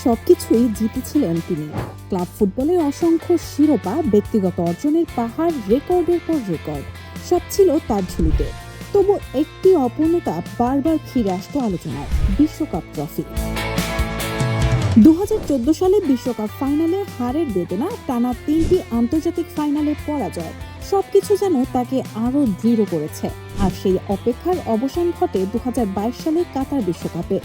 সবকিছুই জিতেছিলেন তিনি। ক্লাব ফুটবলের অসংখ্য শিরোপা, ব্যক্তিগত অর্জনের পাহাড়, রেকর্ডের পর রেকর্ড, সব ছিল তার ঝুলিতে। তবু একটি অপূর্ণতা বারবার ফিরে আসতো আলোচনায়: বিশ্বকাপ ট্রফি। 2014 সালে বিশ্বকাপ ফাইনালে হারের বেদনা, টানা 3টি আন্তর্জাতিক ফাইনালে পরাজয়, সবকিছু যেন তাকে আরো দৃঢ় করেছে। আর সেই অপেক্ষার অবসান ঘটে 2022 সালে কাতার বিশ্বকাপে।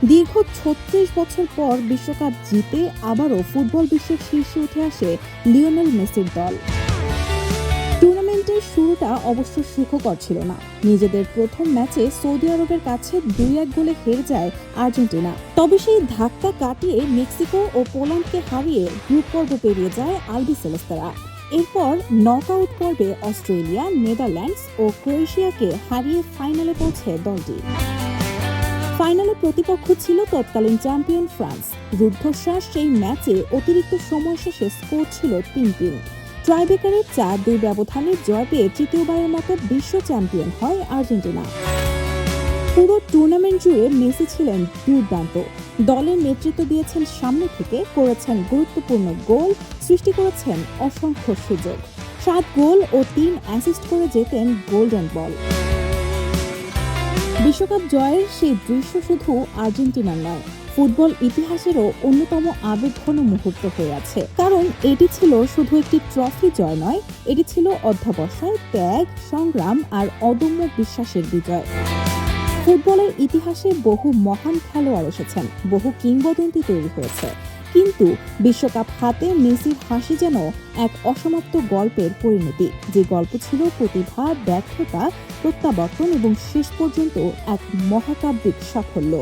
দীর্ঘ 36 বছর পর বিশ্বকাপ জিতে আবারও ফুটবল বিশ্বের শীর্ষে উঠে আসে লিওনেল মেসির দল। টুর্নামেন্টের শুরুটা অবশ্য সুখকর ছিল না। নিজেদের প্রথম ম্যাচে সৌদি আরবের কাছে 2-1 গোলে হেরে যায় আর্জেন্টিনা। তবে সেই ধাক্কা কাটিয়ে মেক্সিকো ও পোল্যান্ডকে হারিয়ে গ্রুপ পর্ব পেরিয়ে যায় আলবিসেলেস্তারা। এরপর নকআউট পর্বে অস্ট্রেলিয়া, নেদারল্যান্ডস ও ক্রোয়েশিয়াকে হারিয়ে ফাইনালে পৌঁছে দলটি। ফাইনালে প্রতিপক্ষ ছিল তৎকালীন চ্যাম্পিয়ন ফ্রান্স। রুদ্ধশ্বাস সেই ম্যাচে অতিরিক্ত সময় শেষে স্কোর ছিল 3-3। ট্রাইব্রেকারে 4-2 ব্যবধানে জয় পেয়ে তৃতীয়বারের মতো বিশ্ব চ্যাম্পিয়ন হয় আর্জেন্টিনা। পুরো টুর্নামেন্ট জুড়ে মেসি ছিলেন দুর্দান্ত। দলের নেতৃত্ব দিয়েছেন সামনে থেকে, করেছেন গুরুত্বপূর্ণ গোল, সৃষ্টি করেছেন অসংখ্য সুযোগ। 7 গোল ও 3 অ্যাসিস্ট করে যেতেন গোল্ডেন বল। বিশ্বকাপ জয়ের সেই দৃশ্য শুধু আর্জেন্টিনার নয়, ফুটবল ইতিহাসেরও অন্যতম আবেগঘন মুহূর্ত হয়ে আছে। কারণ এটি ছিল শুধু একটি ট্রফি জয় নয়, এটি ছিল অধ্যবসায়, ত্যাগ, সংগ্রাম আর অদম্য বিশ্বাসের বিজয়। ফুটবলের ইতিহাসে বহু মহান খেলোয়াড় এসেছেন, বহু কিংবদন্তি তৈরি হয়েছে, কিন্তু বিশ্বকাপ হাতে মেসির হাসি যেন এক অসমাপ্ত গল্পের পরিণতি, যে গল্প ছিল প্রতিভা, ব্যর্থতা, প্রত্যাবর্তন এবং শেষ পর্যন্ত এক মহাকাব্যিক সাফল্য।